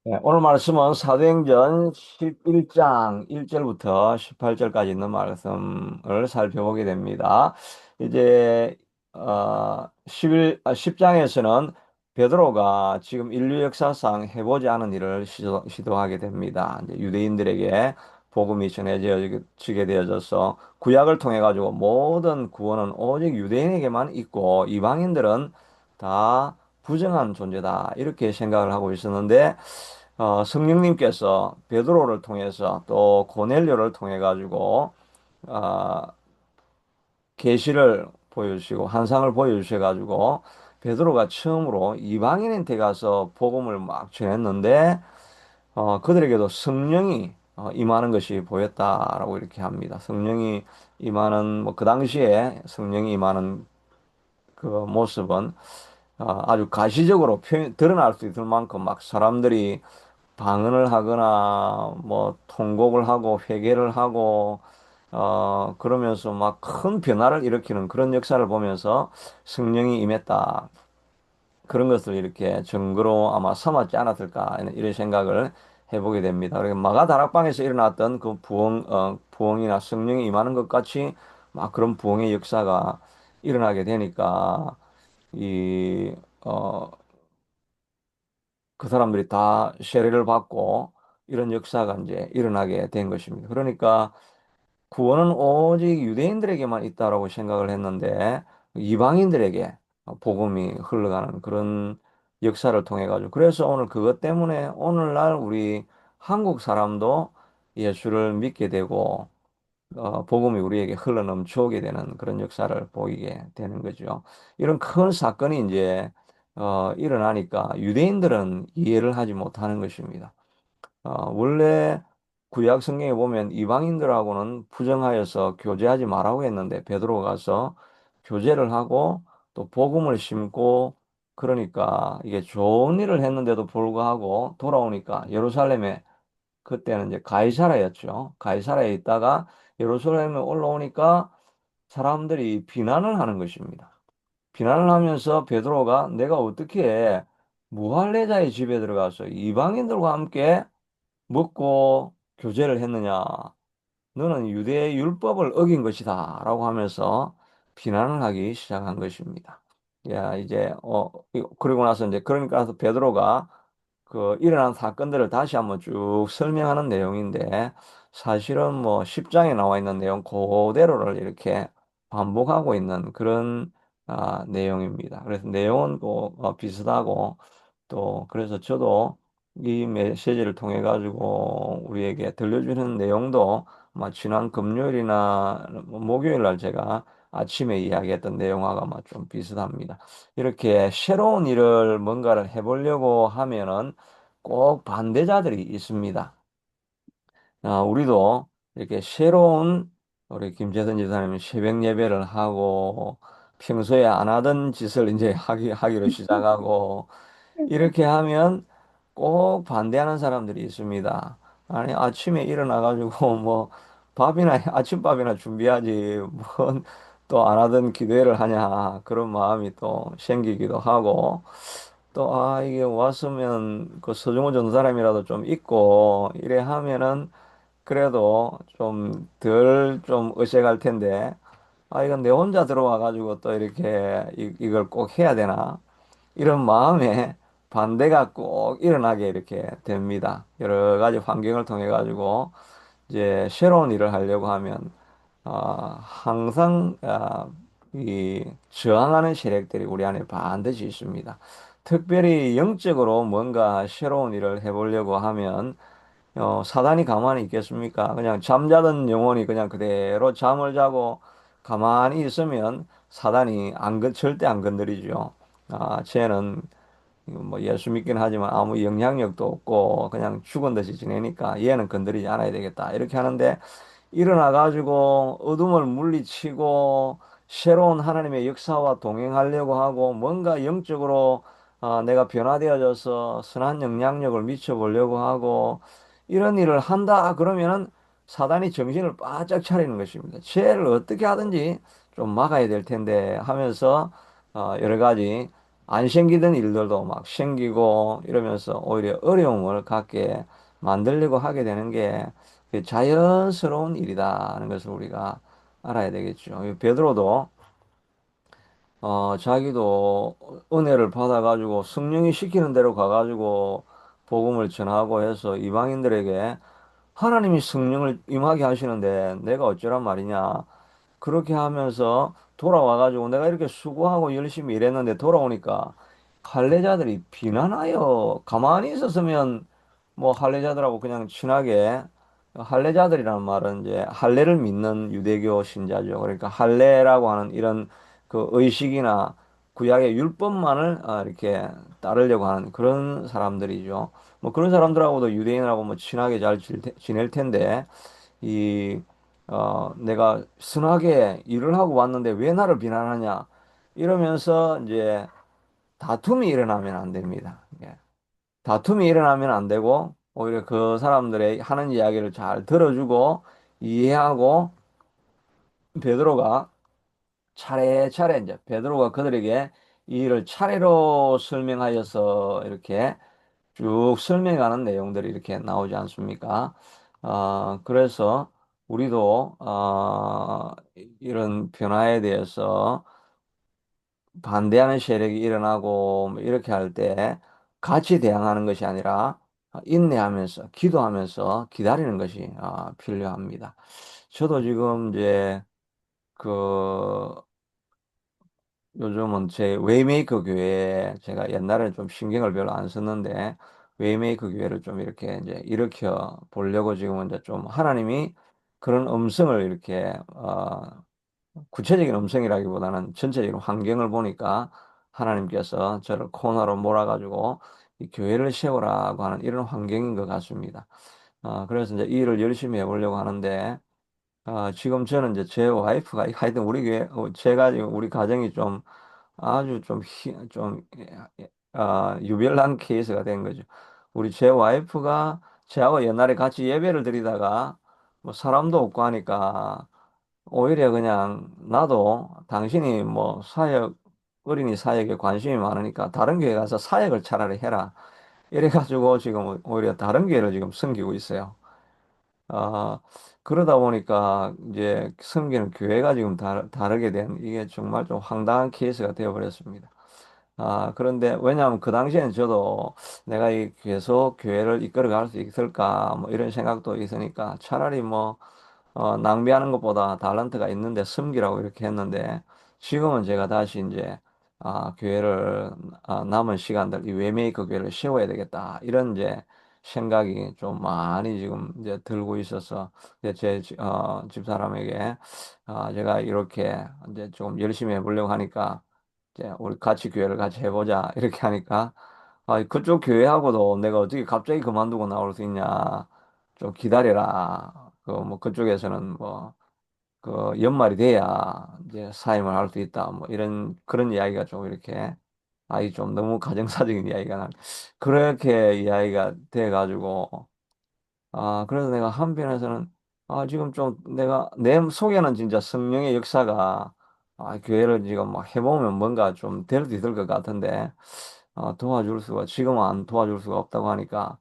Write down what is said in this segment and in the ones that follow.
네, 오늘 말씀은 사도행전 11장 1절부터 18절까지 있는 말씀을 살펴보게 됩니다. 이제 10장에서는 베드로가 지금 인류 역사상 해보지 않은 일을 시도하게 됩니다. 이제 유대인들에게 복음이 전해지게 되어져서 구약을 통해 가지고 모든 구원은 오직 유대인에게만 있고 이방인들은 다 부정한 존재다. 이렇게 생각을 하고 있었는데 성령님께서 베드로를 통해서 또 고넬료를 통해 가지고 어, 계시를 보여주시고 환상을 보여주셔 가지고 베드로가 처음으로 이방인한테 가서 복음을 막 전했는데 그들에게도 성령이 임하는 것이 보였다라고 이렇게 합니다. 성령이 임하는 뭐 그 당시에 성령이 임하는 그 모습은 아주 가시적으로 드러날 수 있을 만큼 막 사람들이 방언을 하거나 뭐 통곡을 하고 회개를 하고 그러면서 막 큰 변화를 일으키는 그런 역사를 보면서 성령이 임했다. 그런 것을 이렇게 증거로 아마 삼았지 않았을까 이런 생각을 해보게 됩니다. 그리고 마가 다락방에서 일어났던 그 부흥이나 성령이 임하는 것 같이 막 그런 부흥의 역사가 일어나게 되니까 이, 어, 그 사람들이 다 세례를 받고 이런 역사가 이제 일어나게 된 것입니다. 그러니까 구원은 오직 유대인들에게만 있다라고 생각을 했는데 이방인들에게 복음이 흘러가는 그런 역사를 통해 가지고 그래서 오늘 그것 때문에 오늘날 우리 한국 사람도 예수를 믿게 되고 복음이 우리에게 흘러 넘쳐오게 되는 그런 역사를 보이게 되는 거죠. 이런 큰 사건이 이제 일어나니까 유대인들은 이해를 하지 못하는 것입니다. 원래 구약 성경에 보면 이방인들하고는 부정하여서 교제하지 말라고 했는데 베드로가 가서 교제를 하고 또 복음을 심고 그러니까 이게 좋은 일을 했는데도 불구하고 돌아오니까 예루살렘에 그때는 이제 가이사라였죠. 가이사라에 있다가 예루살렘에 올라오니까 사람들이 비난을 하는 것입니다. 비난을 하면서 베드로가 내가 어떻게 무할례자의 집에 들어가서 이방인들과 함께 먹고 교제를 했느냐? 너는 유대의 율법을 어긴 것이다. 라고 하면서 비난을 하기 시작한 것입니다. 야, 이제, 그리고 나서 이제, 그러니까 나서 베드로가 그 일어난 사건들을 다시 한번 쭉 설명하는 내용인데, 사실은 뭐 10장에 나와 있는 내용 그대로를 이렇게 반복하고 있는 그런 내용입니다. 그래서 내용은 비슷하고, 또 그래서 저도 이 메시지를 통해 가지고 우리에게 들려주는 내용도 아마 지난 금요일이나 목요일 날 제가 아침에 이야기했던 내용하고 아마 좀 비슷합니다. 이렇게 새로운 일을 뭔가를 해보려고 하면은 꼭 반대자들이 있습니다. 우리도 이렇게 새로운 우리 김재선 지사님이 새벽 예배를 하고 평소에 안 하던 짓을 이제 하기로 시작하고 이렇게 하면 꼭 반대하는 사람들이 있습니다. 아니, 아침에 일어나가지고 뭐 밥이나, 아침밥이나 준비하지, 뭔 또 안 하던 기도회를 하냐, 그런 마음이 또 생기기도 하고, 또, 이게 왔으면 그 서정호 전사람이라도 좀 있고, 이래 하면은 그래도 좀 덜 좀 어색할 텐데, 이건 내 혼자 들어와가지고 또 이렇게 이걸 꼭 해야 되나? 이런 마음에 반대가 꼭 일어나게 이렇게 됩니다. 여러 가지 환경을 통해 가지고 이제 새로운 일을 하려고 하면 항상 이 저항하는 세력들이 우리 안에 반드시 있습니다. 특별히 영적으로 뭔가 새로운 일을 해보려고 하면 사단이 가만히 있겠습니까? 그냥 잠자던 영혼이 그냥 그대로 잠을 자고 가만히 있으면 사단이 절대 안 건드리죠. 쟤는 뭐 예수 믿긴 하지만 아무 영향력도 없고 그냥 죽은 듯이 지내니까 얘는 건드리지 않아야 되겠다. 이렇게 하는데 일어나 가지고 어둠을 물리치고 새로운 하나님의 역사와 동행하려고 하고 뭔가 영적으로 내가 변화되어져서 선한 영향력을 미쳐보려고 하고 이런 일을 한다 그러면은 사단이 정신을 바짝 차리는 것입니다. 죄를 어떻게 하든지 좀 막아야 될 텐데 하면서 여러 가지 안 생기던 일들도 막 생기고 이러면서 오히려 어려움을 갖게 만들려고 하게 되는 게 그 자연스러운 일이다는 것을 우리가 알아야 되겠죠. 이 베드로도 자기도 은혜를 받아가지고 성령이 시키는 대로 가가지고 복음을 전하고 해서 이방인들에게 하나님이 성령을 임하게 하시는데 내가 어쩌란 말이냐. 그렇게 하면서 돌아와가지고 내가 이렇게 수고하고 열심히 일했는데 돌아오니까 할례자들이 비난하여 가만히 있었으면 뭐 할례자들하고 그냥 친하게 할례자들이라는 말은 이제 할례를 믿는 유대교 신자죠. 그러니까 할례라고 하는 이런 그 의식이나 구약의 율법만을 이렇게 따르려고 하는 그런 사람들이죠. 뭐 그런 사람들하고도 유대인하고 뭐 친하게 잘 지낼 텐데 이 내가 선하게 일을 하고 왔는데 왜 나를 비난하냐 이러면서 이제 다툼이 일어나면 안 됩니다. 예. 다툼이 일어나면 안 되고 오히려 그 사람들의 하는 이야기를 잘 들어주고 이해하고 베드로가 차례차례 이제 베드로가 그들에게 이 일을 차례로 설명하여서 이렇게 쭉 설명하는 내용들이 이렇게 나오지 않습니까? 그래서 우리도 이런 변화에 대해서 반대하는 세력이 일어나고 뭐 이렇게 할 때 같이 대항하는 것이 아니라 인내하면서 기도하면서 기다리는 것이 필요합니다. 저도 지금 이제 그 요즘은 제 웨이메이커 교회에 제가 옛날에는 좀 신경을 별로 안 썼는데 웨이메이커 교회를 좀 이렇게 이제 일으켜 보려고 지금은 이제 좀 하나님이 그런 음성을 이렇게 구체적인 음성이라기보다는 전체적인 환경을 보니까 하나님께서 저를 코너로 몰아가지고 이 교회를 세우라고 하는 이런 환경인 것 같습니다. 그래서 이제 이 일을 열심히 해보려고 하는데 지금 저는 이제 제 와이프가 하여튼 우리 교회 제가 지금 우리 가정이 좀 아주 좀, 유별난 케이스가 된 거죠. 우리 제 와이프가 저하고 옛날에 같이 예배를 드리다가 뭐 사람도 없고 하니까 오히려 그냥 나도 당신이 뭐 어린이 사역에 관심이 많으니까 다른 교회 가서 사역을 차라리 해라. 이래가지고 지금 오히려 다른 교회를 지금 섬기고 있어요. 아, 그러다 보니까 이제 섬기는 교회가 지금 다르게 된 이게 정말 좀 황당한 케이스가 되어버렸습니다. 그런데 왜냐하면 그 당시에는 저도 내가 계속 교회를 이끌어 갈 수 있을까 뭐 이런 생각도 있으니까 차라리 뭐 낭비하는 것보다 달란트가 있는데 섬기라고 이렇게 했는데 지금은 제가 다시 이제 교회를 남은 시간들 이 웨메이커 교회를 세워야 되겠다 이런 이제 생각이 좀 많이 지금 이제 들고 있어서 이제 집사람에게 제가 이렇게 이제 좀 열심히 해보려고 하니까 이제 우리 같이 교회를 같이 해보자 이렇게 하니까 그쪽 교회하고도 내가 어떻게 갑자기 그만두고 나올 수 있냐 좀 기다려라 그 뭐 그쪽에서는 뭐 그 연말이 돼야 이제 사임을 할 수 있다 뭐 이런 그런 이야기가 좀 이렇게 좀 너무 가정사적인 이야기가 그렇게 이야기가 돼 가지고 그래서 내가 한편에서는 지금 좀 내가 내 속에는 진짜 성령의 역사가 교회를 지금 막 해보면 뭔가 좀 될 수 있을 것 같은데 도와줄 수가 지금은 안 도와줄 수가 없다고 하니까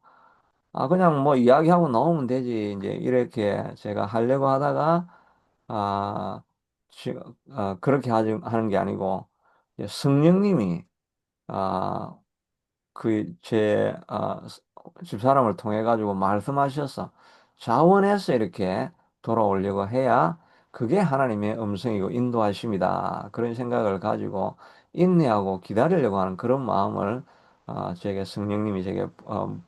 그냥 뭐 이야기하고 나오면 되지 이제 이렇게 제가 하려고 하다가 아 지금 그렇게 하는 게 아니고 이제 성령님이 아 집사람을 통해 가지고 말씀하셔서 자원해서 이렇게 돌아오려고 해야 그게 하나님의 음성이고 인도하심이다. 그런 생각을 가지고 인내하고 기다리려고 하는 그런 마음을 제게 성령님이 제게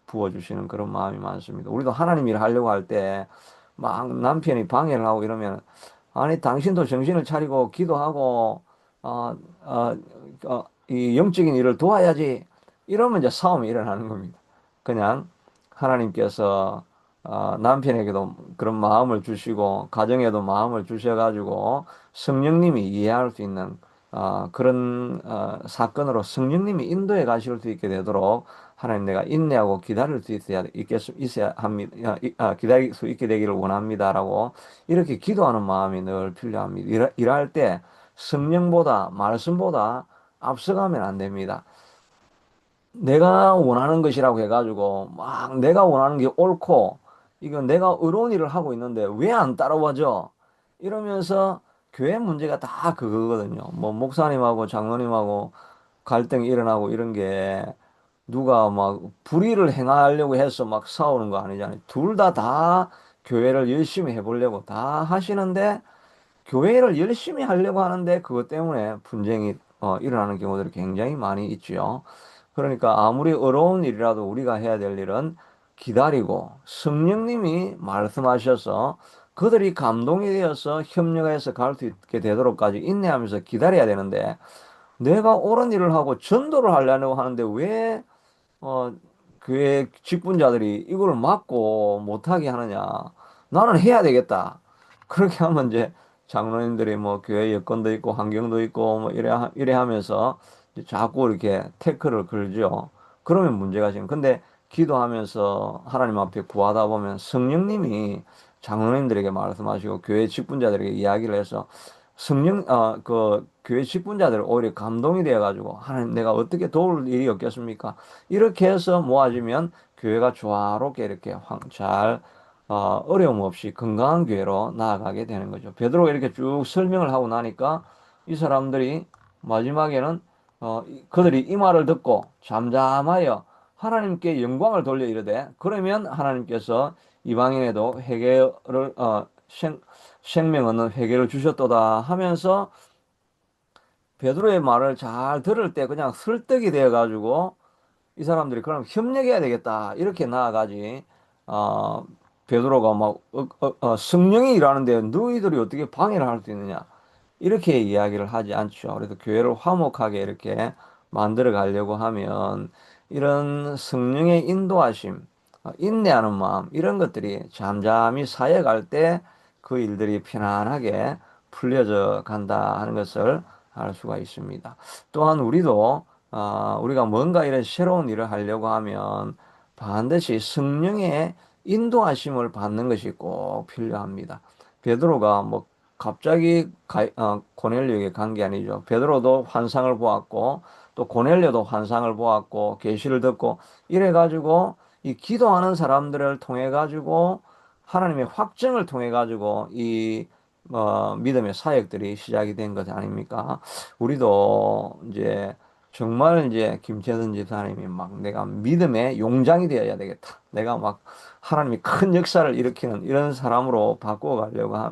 부어주시는 그런 마음이 많습니다. 우리도 하나님 일을 하려고 할 때 막 남편이 방해를 하고 이러면 아니 당신도 정신을 차리고 기도하고 어, 어, 이 영적인 일을 도와야지. 이러면 이제 싸움이 일어나는 겁니다. 그냥 하나님께서 남편에게도 그런 마음을 주시고 가정에도 마음을 주셔가지고 성령님이 이해할 수 있는 그런 사건으로 성령님이 인도해 가실 수 있게 되도록 하나님 내가 인내하고 기다릴 수 있어야 합니다. 기다릴 수 있게 되기를 원합니다라고 이렇게 기도하는 마음이 늘 필요합니다. 일할 때 성령보다 말씀보다 앞서가면 안 됩니다. 내가 원하는 것이라고 해가지고 막 내가 원하는 게 옳고 이거 내가 의로운 일을 하고 있는데 왜 안 따라와줘? 이러면서 교회 문제가 다 그거거든요. 뭐 목사님하고 장로님하고 갈등이 일어나고 이런 게 누가 막 불의를 행하려고 해서 막 싸우는 거 아니잖아요. 둘 다 교회를 열심히 해보려고 다 하시는데 교회를 열심히 하려고 하는데 그것 때문에 분쟁이 일어나는 경우들이 굉장히 많이 있죠. 그러니까 아무리 어려운 일이라도 우리가 해야 될 일은 기다리고 성령님이 말씀하셔서 그들이 감동이 되어서 협력해서 갈 수 있게 되도록까지 인내하면서 기다려야 되는데 내가 옳은 일을 하고 전도를 하려고 하는데 왜 어, 교회 직분자들이 이걸 막고 못하게 하느냐. 나는 해야 되겠다. 그렇게 하면 이제 장로님들이 뭐 교회 여건도 있고 환경도 있고 뭐 이래 하면서 이제 자꾸 이렇게 태클을 걸죠. 그러면 문제가 지금. 근데 기도하면서 하나님 앞에 구하다 보면 성령님이 장로님들에게 말씀하시고 교회 직분자들에게 이야기를 해서 그 교회 직분자들 오히려 감동이 되어가지고 하나님 내가 어떻게 도울 일이 없겠습니까? 이렇게 해서 모아지면 교회가 조화롭게 이렇게 잘 어려움 없이 건강한 교회로 나아가게 되는 거죠. 베드로가 이렇게 쭉 설명을 하고 나니까 이 사람들이 마지막에는 그들이 이 말을 듣고 잠잠하여 하나님께 영광을 돌려 이르되 그러면 하나님께서 이방인에도 회개를 생명 얻는 회개를 주셨도다 하면서 베드로의 말을 잘 들을 때 그냥 설득이 되어 가지고 이 사람들이 그럼 협력해야 되겠다. 이렇게 나아가지. 어, 베드로가 막 성령이 일하는데 너희들이 어떻게 방해를 할 수 있느냐. 이렇게 이야기를 하지 않죠. 그래서 교회를 화목하게 이렇게 만들어 가려고 하면 이런 성령의 인도하심, 인내하는 마음, 이런 것들이 잠잠히 사역할 때 그 일들이 편안하게 풀려져 간다 하는 것을 알 수가 있습니다. 또한 우리도 우리가 뭔가 이런 새로운 일을 하려고 하면 반드시 성령의 인도하심을 받는 것이 꼭 필요합니다. 베드로가 뭐 갑자기 고넬료에게 간 게 아니죠. 베드로도 환상을 보았고 또 고넬료도 환상을 보았고 계시를 듣고 이래 가지고 이 기도하는 사람들을 통해 가지고 하나님의 확증을 통해 가지고 이 믿음의 사역들이 시작이 된 것 아닙니까? 우리도 이제 정말 이제 김채선 집사님이 막 내가 믿음의 용장이 되어야 되겠다. 내가 막 하나님이 큰 역사를 일으키는 이런 사람으로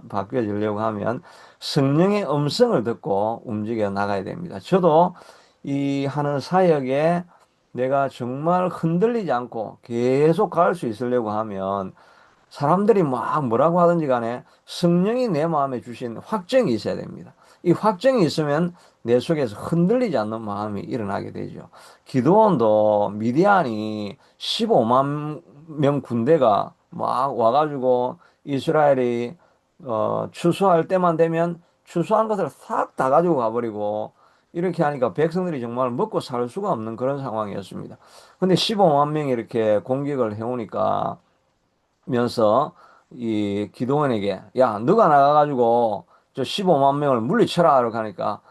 바뀌어지려고 하면 성령의 음성을 듣고 움직여 나가야 됩니다. 저도 이 하는 사역에 내가 정말 흔들리지 않고 계속 갈 수 있으려고 하면 사람들이 막 뭐라고 하든지 간에 성령이 내 마음에 주신 확정이 있어야 됩니다. 이 확정이 있으면 내 속에서 흔들리지 않는 마음이 일어나게 되죠. 기드온도 미디안이 15만 명 군대가 막 와가지고 이스라엘이 추수할 때만 되면 추수한 것을 싹 다 가지고 가버리고 이렇게 하니까 백성들이 정말 먹고 살 수가 없는 그런 상황이었습니다. 근데 15만 명이 이렇게 공격을 해오니까 면서 이 기도원에게 야 너가 나가가지고 저 15만 명을 물리쳐라 이렇게 하니까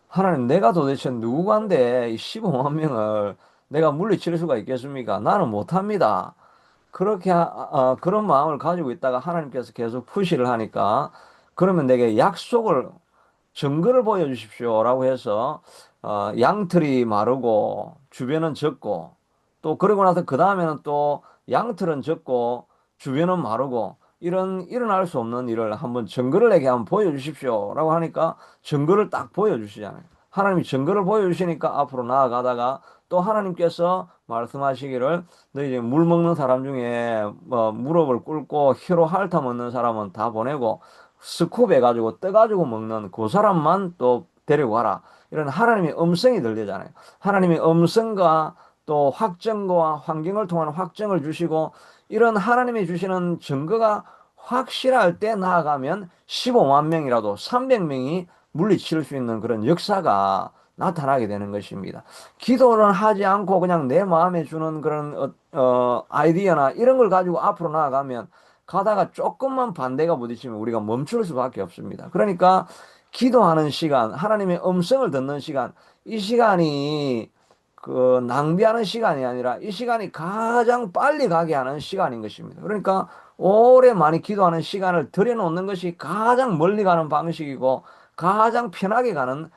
하나님 내가 도대체 누구간데 이 15만 명을 내가 물리칠 수가 있겠습니까? 나는 못합니다. 그런 마음을 가지고 있다가 하나님께서 계속 푸시를 하니까 그러면 내게 약속을 증거를 보여주십시오라고 해서 양털이 마르고 주변은 젖고 또 그러고 나서 그 다음에는 또 양털은 젖고 주변은 마르고 이런 일어날 수 없는 일을 한번 증거를 내게 한번 보여주십시오라고 하니까 증거를 딱 보여주시잖아요. 하나님이 증거를 보여주시니까 앞으로 나아가다가 또 하나님께서 말씀하시기를 너희 이제 물 먹는 사람 중에 뭐 무릎을 꿇고 혀로 핥아 먹는 사람은 다 보내고 스쿱 해가지고 떠가지고 먹는 그 사람만 또 데리고 가라. 이런 하나님의 음성이 들리잖아요. 하나님의 음성과 또 확정과 환경을 통한 확정을 주시고 이런 하나님이 주시는 증거가 확실할 때 나아가면 15만 명이라도 300명이 물리칠 수 있는 그런 역사가 나타나게 되는 것입니다. 기도는 하지 않고 그냥 내 마음에 주는 그런 아이디어나 이런 걸 가지고 앞으로 나아가면 가다가 조금만 반대가 부딪히면 우리가 멈출 수밖에 없습니다. 그러니까 기도하는 시간, 하나님의 음성을 듣는 시간, 이 시간이 그 낭비하는 시간이 아니라 이 시간이 가장 빨리 가게 하는 시간인 것입니다. 그러니까 오래 많이 기도하는 시간을 들여놓는 것이 가장 멀리 가는 방식이고 가장 편하게 가는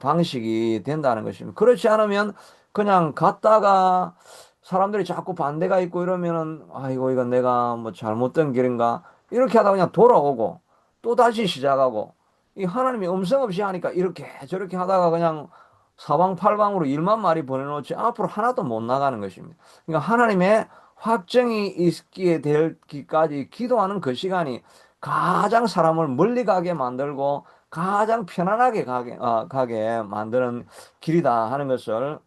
방식이 된다는 것입니다. 그렇지 않으면 그냥 갔다가 사람들이 자꾸 반대가 있고 이러면은 아이고 이건 내가 뭐 잘못된 길인가 이렇게 하다가 그냥 돌아오고 또 다시 시작하고 이 하나님이 음성 없이 하니까 이렇게 저렇게 하다가 그냥 사방팔방으로 일만 많이 보내놓지 앞으로 하나도 못 나가는 것입니다. 그러니까 하나님의 확정이 있게 될기까지 기도하는 그 시간이 가장 사람을 멀리 가게 만들고 가장 편안하게 가게 만드는 길이다 하는 것을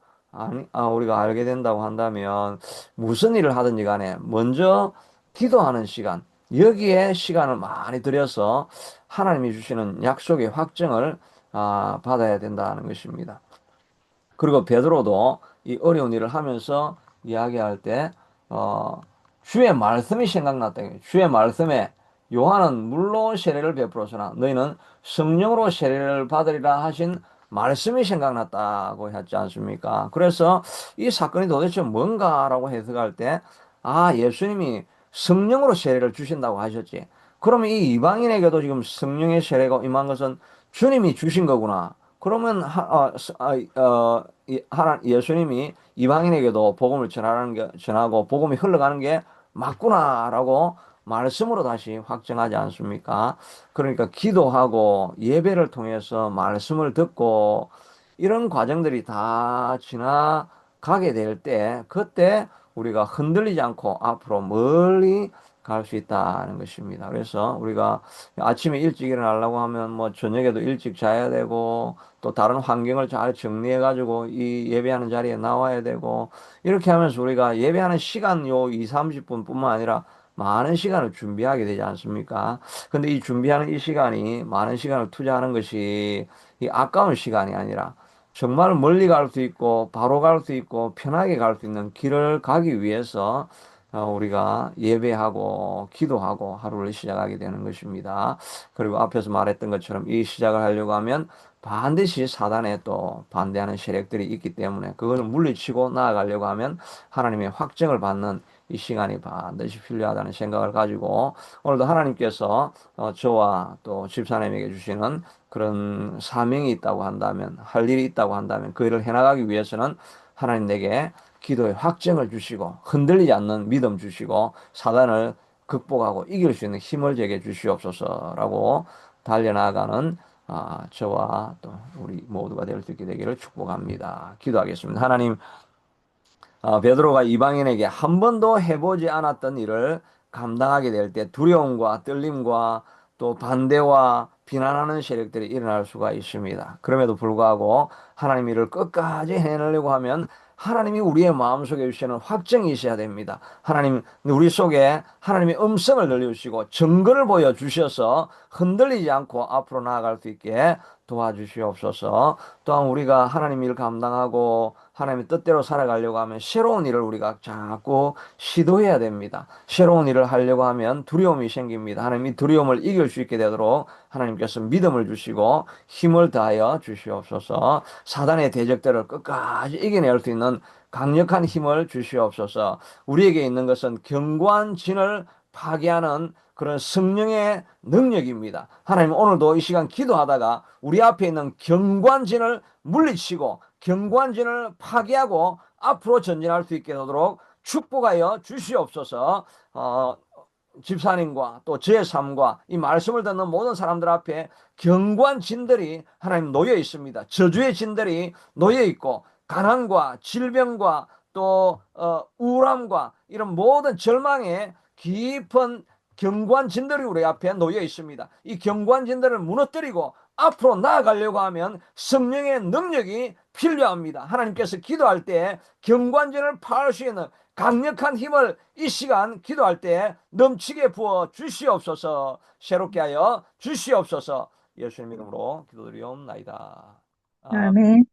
우리가 알게 된다고 한다면 무슨 일을 하든지 간에 먼저 기도하는 시간, 여기에 시간을 많이 들여서 하나님이 주시는 약속의 확증을 받아야 된다는 것입니다. 그리고 베드로도 이 어려운 일을 하면서 이야기할 때, 주의 말씀이 생각났다. 주의 말씀에 요한은 물로 세례를 베풀었으나 너희는 성령으로 세례를 받으리라 하신 말씀이 생각났다고 했지 않습니까? 그래서 이 사건이 도대체 뭔가라고 해석할 때, 예수님이 성령으로 세례를 주신다고 하셨지. 그러면 이 이방인에게도 지금 성령의 세례가 임한 것은 주님이 주신 거구나. 그러면 예수님이 이방인에게도 복음을 전하고 복음이 흘러가는 게 맞구나라고 말씀으로 다시 확정하지 않습니까? 그러니까 기도하고 예배를 통해서 말씀을 듣고 이런 과정들이 다 지나가게 될 때, 그때 우리가 흔들리지 않고 앞으로 멀리 갈 수 있다는 것입니다. 그래서 우리가 아침에 일찍 일어나려고 하면 뭐 저녁에도 일찍 자야 되고 또 다른 환경을 잘 정리해 가지고 이 예배하는 자리에 나와야 되고 이렇게 하면서 우리가 예배하는 시간 요 2, 30분뿐만 아니라 많은 시간을 준비하게 되지 않습니까? 근데 이 준비하는 이 시간이 많은 시간을 투자하는 것이 이 아까운 시간이 아니라 정말 멀리 갈 수 있고 바로 갈 수 있고 편하게 갈 수 있는 길을 가기 위해서 우리가 예배하고 기도하고 하루를 시작하게 되는 것입니다. 그리고 앞에서 말했던 것처럼 이 시작을 하려고 하면 반드시 사단에 또 반대하는 세력들이 있기 때문에 그걸 물리치고 나아가려고 하면 하나님의 확증을 받는 이 시간이 반드시 필요하다는 생각을 가지고 오늘도 하나님께서 저와 또 집사님에게 주시는 그런 사명이 있다고 한다면 할 일이 있다고 한다면 그 일을 해나가기 위해서는 하나님 내게 기도의 확증을 주시고 흔들리지 않는 믿음 주시고 사단을 극복하고 이길 수 있는 힘을 제게 주시옵소서라고 달려나가는 저와 또 우리 모두가 될 수 있게 되기를 축복합니다. 기도하겠습니다. 하나님, 베드로가 이방인에게 한 번도 해보지 않았던 일을 감당하게 될 때 두려움과 떨림과 또 반대와 비난하는 세력들이 일어날 수가 있습니다. 그럼에도 불구하고 하나님 일을 끝까지 해내려고 하면 하나님이 우리의 마음속에 주시는 확정이 있어야 됩니다. 하나님, 우리 속에 하나님의 음성을 들려주시고 증거를 보여주셔서 흔들리지 않고 앞으로 나아갈 수 있게 도와주시옵소서. 또한 우리가 하나님 일 감당하고 하나님의 뜻대로 살아가려고 하면 새로운 일을 우리가 자꾸 시도해야 됩니다. 새로운 일을 하려고 하면 두려움이 생깁니다. 하나님이 두려움을 이길 수 있게 되도록 하나님께서 믿음을 주시고 힘을 다하여 주시옵소서. 사단의 대적들을 끝까지 이겨낼 수 있는 강력한 힘을 주시옵소서. 우리에게 있는 것은 견고한 진을 파괴하는 그런 성령의 능력입니다. 하나님 오늘도 이 시간 기도하다가 우리 앞에 있는 경관진을 물리치고 경관진을 파괴하고 앞으로 전진할 수 있게 되도록 축복하여 주시옵소서. 집사님과 또 제 삶과 이 말씀을 듣는 모든 사람들 앞에 경고한 진들이 하나님 놓여 있습니다. 저주의 진들이 놓여 있고 가난과 질병과 또 우울함과 이런 모든 절망의 깊은 경고한 진들이 우리 앞에 놓여 있습니다. 이 경고한 진들을 무너뜨리고 앞으로 나아가려고 하면 성령의 능력이 필요합니다. 하나님께서 기도할 때 경관진을 파할 수 있는 강력한 힘을 이 시간 기도할 때 넘치게 부어 주시옵소서. 새롭게 하여 주시옵소서. 예수님 이름으로 기도드리옵나이다. 아멘.